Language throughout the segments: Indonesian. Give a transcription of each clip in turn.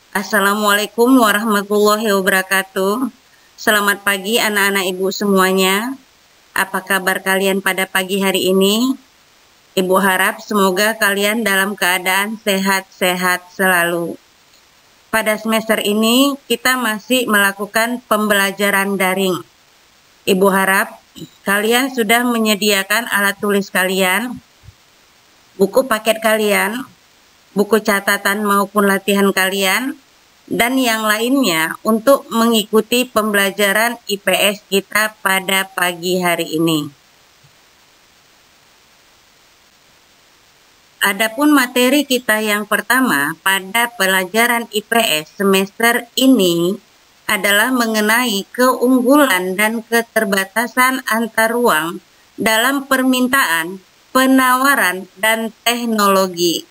Assalamualaikum warahmatullahi wabarakatuh. Selamat pagi anak-anak ibu semuanya. Apa kabar kalian pada pagi hari ini? Ibu harap semoga kalian dalam keadaan sehat-sehat selalu. Pada semester ini kita masih melakukan pembelajaran daring. Ibu harap kalian sudah menyediakan alat tulis kalian, buku paket kalian, buku catatan maupun latihan kalian, dan yang lainnya untuk mengikuti pembelajaran IPS kita pada pagi hari ini. Adapun materi kita yang pertama pada pelajaran IPS semester ini adalah mengenai keunggulan dan keterbatasan antar ruang dalam permintaan, penawaran, dan teknologi.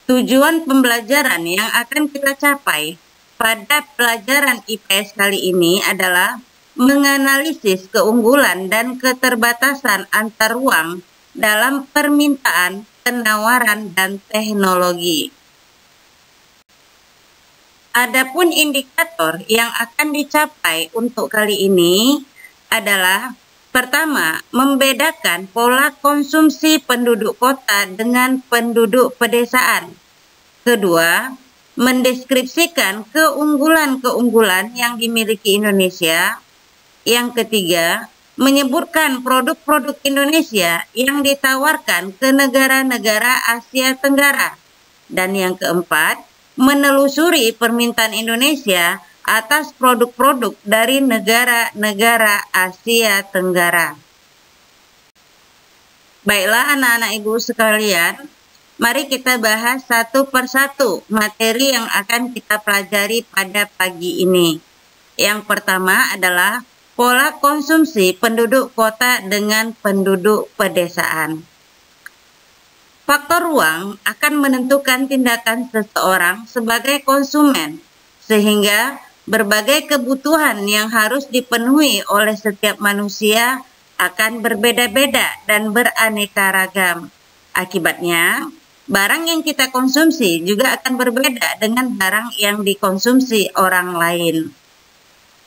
Tujuan pembelajaran yang akan kita capai pada pelajaran IPS kali ini adalah menganalisis keunggulan dan keterbatasan antar ruang dalam permintaan, penawaran, dan teknologi. Adapun indikator yang akan dicapai untuk kali ini adalah pertama, membedakan pola konsumsi penduduk kota dengan penduduk pedesaan. Kedua, mendeskripsikan keunggulan-keunggulan yang dimiliki Indonesia. Yang ketiga, menyebutkan produk-produk Indonesia yang ditawarkan ke negara-negara Asia Tenggara. Dan yang keempat, menelusuri permintaan Indonesia atas produk-produk dari negara-negara Asia Tenggara. Baiklah anak-anak ibu sekalian, mari kita bahas satu persatu materi yang akan kita pelajari pada pagi ini. Yang pertama adalah pola konsumsi penduduk kota dengan penduduk pedesaan. Faktor ruang akan menentukan tindakan seseorang sebagai konsumen, sehingga berbagai kebutuhan yang harus dipenuhi oleh setiap manusia akan berbeda-beda dan beraneka ragam. Akibatnya, barang yang kita konsumsi juga akan berbeda dengan barang yang dikonsumsi orang lain.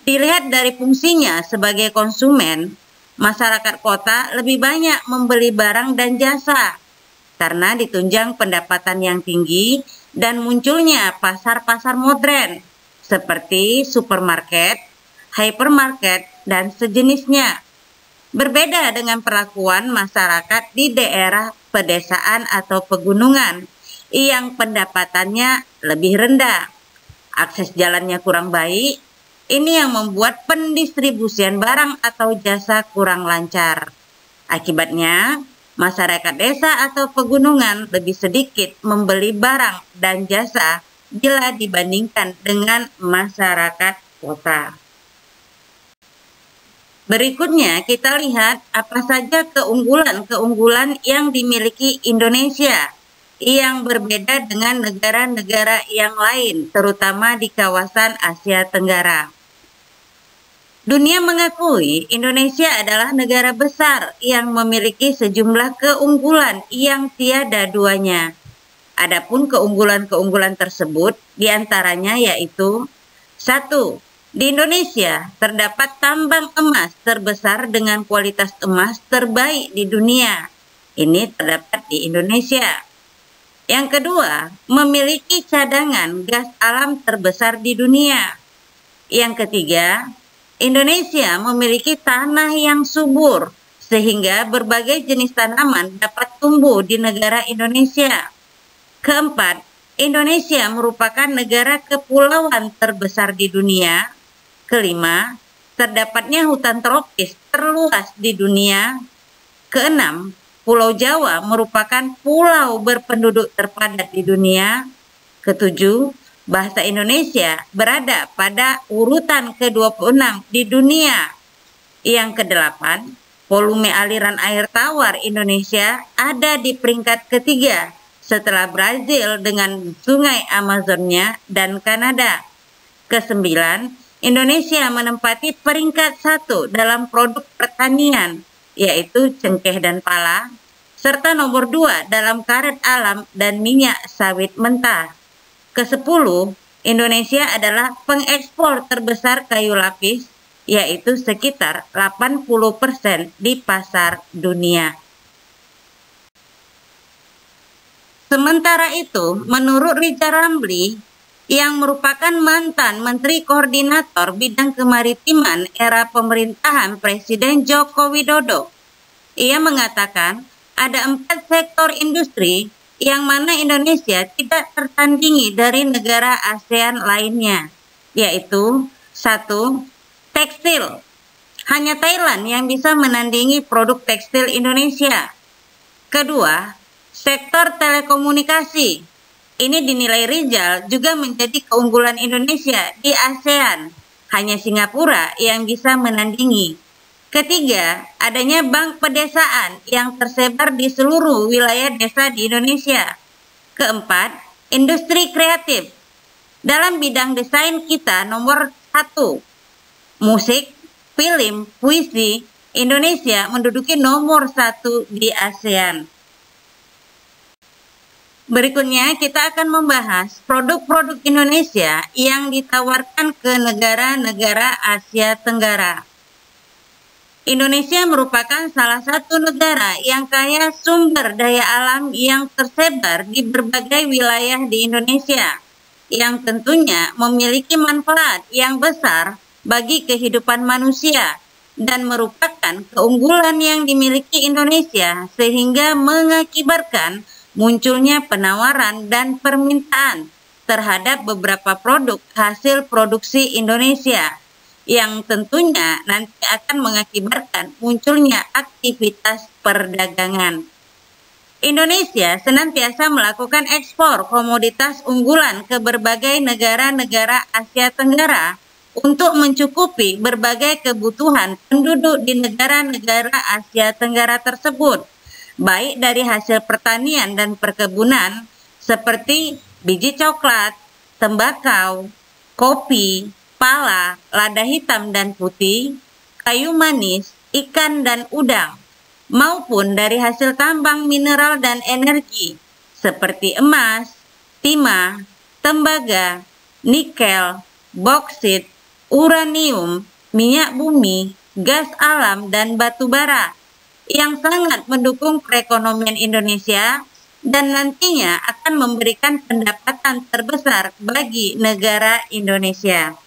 Dilihat dari fungsinya sebagai konsumen, masyarakat kota lebih banyak membeli barang dan jasa karena ditunjang pendapatan yang tinggi dan munculnya pasar-pasar modern seperti supermarket, hypermarket, dan sejenisnya. Berbeda dengan perlakuan masyarakat di daerah pedesaan atau pegunungan yang pendapatannya lebih rendah. Akses jalannya kurang baik, ini yang membuat pendistribusian barang atau jasa kurang lancar. Akibatnya, masyarakat desa atau pegunungan lebih sedikit membeli barang dan jasa bila dibandingkan dengan masyarakat kota. Berikutnya kita lihat apa saja keunggulan-keunggulan yang dimiliki Indonesia yang berbeda dengan negara-negara yang lain, terutama di kawasan Asia Tenggara. Dunia mengakui Indonesia adalah negara besar yang memiliki sejumlah keunggulan yang tiada duanya. Adapun keunggulan-keunggulan tersebut diantaranya yaitu 1. Di Indonesia terdapat tambang emas terbesar dengan kualitas emas terbaik di dunia. Ini terdapat di Indonesia. Yang kedua, memiliki cadangan gas alam terbesar di dunia. Yang ketiga, Indonesia memiliki tanah yang subur sehingga berbagai jenis tanaman dapat tumbuh di negara Indonesia. Keempat, Indonesia merupakan negara kepulauan terbesar di dunia. Kelima, terdapatnya hutan tropis terluas di dunia. Keenam, Pulau Jawa merupakan pulau berpenduduk terpadat di dunia. Ketujuh, bahasa Indonesia berada pada urutan ke-26 di dunia. Yang kedelapan, volume aliran air tawar Indonesia ada di peringkat ketiga setelah Brazil dengan sungai Amazonnya dan Kanada. Kesembilan, Indonesia menempati peringkat 1 dalam produk pertanian, yaitu cengkeh dan pala, serta nomor 2 dalam karet alam dan minyak sawit mentah. Ke-10, Indonesia adalah pengekspor terbesar kayu lapis, yaitu sekitar 80% di pasar dunia. Sementara itu, menurut Riza Ramli, yang merupakan mantan Menteri Koordinator Bidang Kemaritiman era pemerintahan Presiden Joko Widodo, ia mengatakan ada 4 sektor industri yang mana Indonesia tidak tertandingi dari negara ASEAN lainnya, yaitu 1. Tekstil. Hanya Thailand yang bisa menandingi produk tekstil Indonesia. Kedua, sektor telekomunikasi. Ini dinilai Rizal juga menjadi keunggulan Indonesia di ASEAN. Hanya Singapura yang bisa menandingi. Ketiga, adanya bank pedesaan yang tersebar di seluruh wilayah desa di Indonesia. Keempat, industri kreatif. Dalam bidang desain kita nomor 1. Musik, film, puisi, Indonesia menduduki nomor 1 di ASEAN. Berikutnya kita akan membahas produk-produk Indonesia yang ditawarkan ke negara-negara Asia Tenggara. Indonesia merupakan salah satu negara yang kaya sumber daya alam yang tersebar di berbagai wilayah di Indonesia, yang tentunya memiliki manfaat yang besar bagi kehidupan manusia dan merupakan keunggulan yang dimiliki Indonesia sehingga mengakibatkan munculnya penawaran dan permintaan terhadap beberapa produk hasil produksi Indonesia yang tentunya nanti akan mengakibatkan munculnya aktivitas perdagangan. Indonesia senantiasa melakukan ekspor komoditas unggulan ke berbagai negara-negara Asia Tenggara untuk mencukupi berbagai kebutuhan penduduk di negara-negara Asia Tenggara tersebut, baik dari hasil pertanian dan perkebunan seperti biji coklat, tembakau, kopi, pala, lada hitam dan putih, kayu manis, ikan dan udang, maupun dari hasil tambang mineral dan energi seperti emas, timah, tembaga, nikel, boksit, uranium, minyak bumi, gas alam, dan batu bara yang sangat mendukung perekonomian Indonesia dan nantinya akan memberikan pendapatan terbesar bagi negara Indonesia.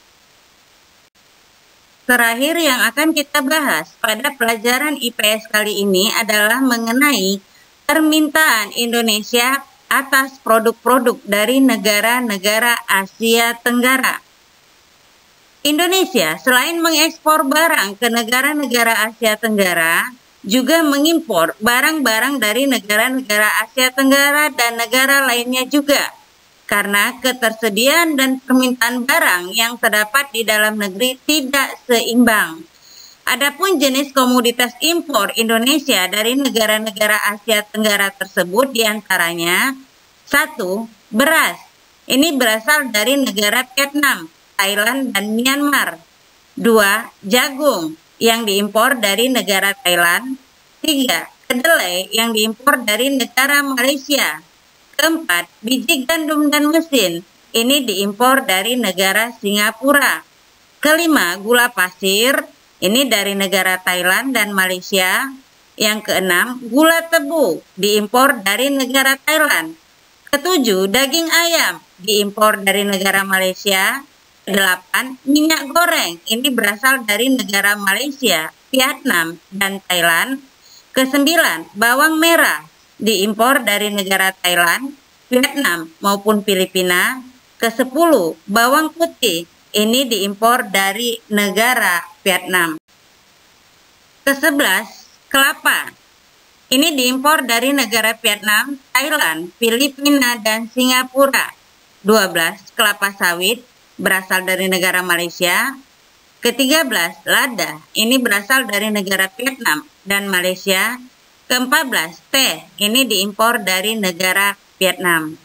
Terakhir yang akan kita bahas pada pelajaran IPS kali ini adalah mengenai permintaan Indonesia atas produk-produk dari negara-negara Asia Tenggara. Indonesia selain mengekspor barang ke negara-negara Asia Tenggara, juga mengimpor barang-barang dari negara-negara Asia Tenggara dan negara lainnya juga, karena ketersediaan dan permintaan barang yang terdapat di dalam negeri tidak seimbang. Adapun jenis komoditas impor Indonesia dari negara-negara Asia Tenggara tersebut diantaranya 1. Beras. Ini berasal dari negara Vietnam, Thailand, dan Myanmar. 2. Jagung yang diimpor dari negara Thailand. 3. Kedelai yang diimpor dari negara Malaysia. 4. Biji gandum dan mesin. Ini diimpor dari negara Singapura. 5. Gula pasir. Ini dari negara Thailand dan Malaysia. Yang 6. Gula tebu diimpor dari negara Thailand. 7. Daging ayam diimpor dari negara Malaysia. 8. Minyak goreng, ini berasal dari negara Malaysia, Vietnam, dan Thailand. 9. Bawang merah, diimpor dari negara Thailand, Vietnam, maupun Filipina. 10. Bawang putih, ini diimpor dari negara Vietnam. 11. Kelapa, ini diimpor dari negara Vietnam, Thailand, Filipina, dan Singapura. 12. Kelapa sawit, berasal dari negara Malaysia. 13. Lada, ini berasal dari negara Vietnam dan Malaysia. 14. Teh, ini diimpor dari negara Vietnam.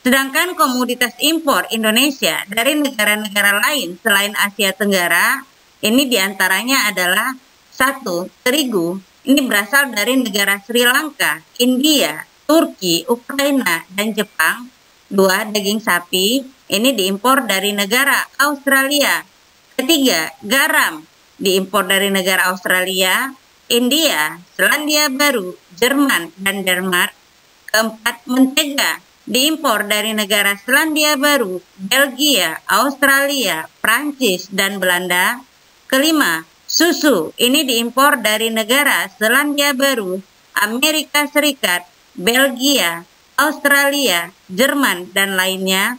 Sedangkan komoditas impor Indonesia dari negara-negara lain selain Asia Tenggara, ini diantaranya adalah 1. Terigu, ini berasal dari negara Sri Lanka, India, Turki, Ukraina, dan Jepang. 2. Daging sapi, ini diimpor dari negara Australia. Ketiga, garam, diimpor dari negara Australia, India, Selandia Baru, Jerman, dan Denmark. Keempat, mentega, diimpor dari negara Selandia Baru, Belgia, Australia, Prancis, dan Belanda. Kelima, susu, ini diimpor dari negara Selandia Baru, Amerika Serikat, Belgia, Australia, Jerman, dan lainnya.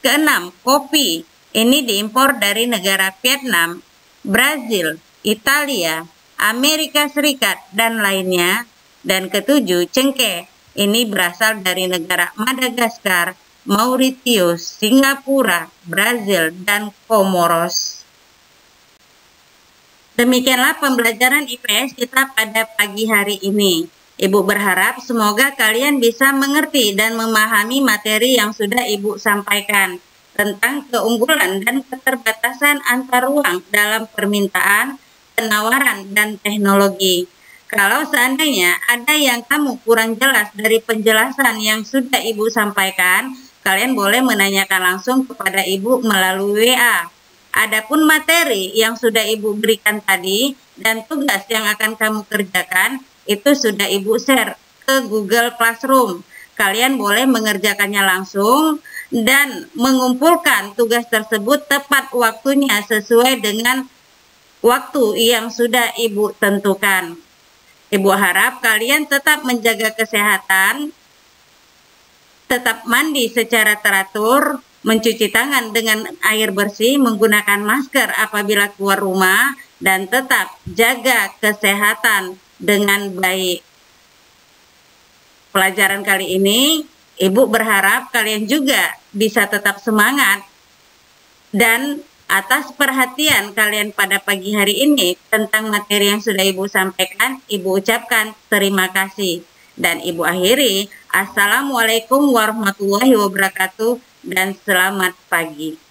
Keenam, kopi, ini diimpor dari negara Vietnam, Brazil, Italia, Amerika Serikat, dan lainnya. Dan ketujuh, cengkeh, ini berasal dari negara Madagaskar, Mauritius, Singapura, Brazil, dan Komoros. Demikianlah pembelajaran IPS kita pada pagi hari ini. Ibu berharap semoga kalian bisa mengerti dan memahami materi yang sudah Ibu sampaikan tentang keunggulan dan keterbatasan antar ruang dalam permintaan, penawaran, dan teknologi. Kalau seandainya ada yang kamu kurang jelas dari penjelasan yang sudah Ibu sampaikan, kalian boleh menanyakan langsung kepada Ibu melalui WA. Adapun materi yang sudah Ibu berikan tadi dan tugas yang akan kamu kerjakan, itu sudah Ibu share ke Google Classroom. Kalian boleh mengerjakannya langsung dan mengumpulkan tugas tersebut tepat waktunya sesuai dengan waktu yang sudah Ibu tentukan. Ibu harap kalian tetap menjaga kesehatan, tetap mandi secara teratur, mencuci tangan dengan air bersih, menggunakan masker apabila keluar rumah, dan tetap jaga kesehatan dengan baik. Pelajaran kali ini, Ibu berharap kalian juga bisa tetap semangat dan atas perhatian kalian pada pagi hari ini tentang materi yang sudah Ibu sampaikan, Ibu ucapkan terima kasih. Dan Ibu akhiri, Assalamualaikum warahmatullahi wabarakatuh dan selamat pagi.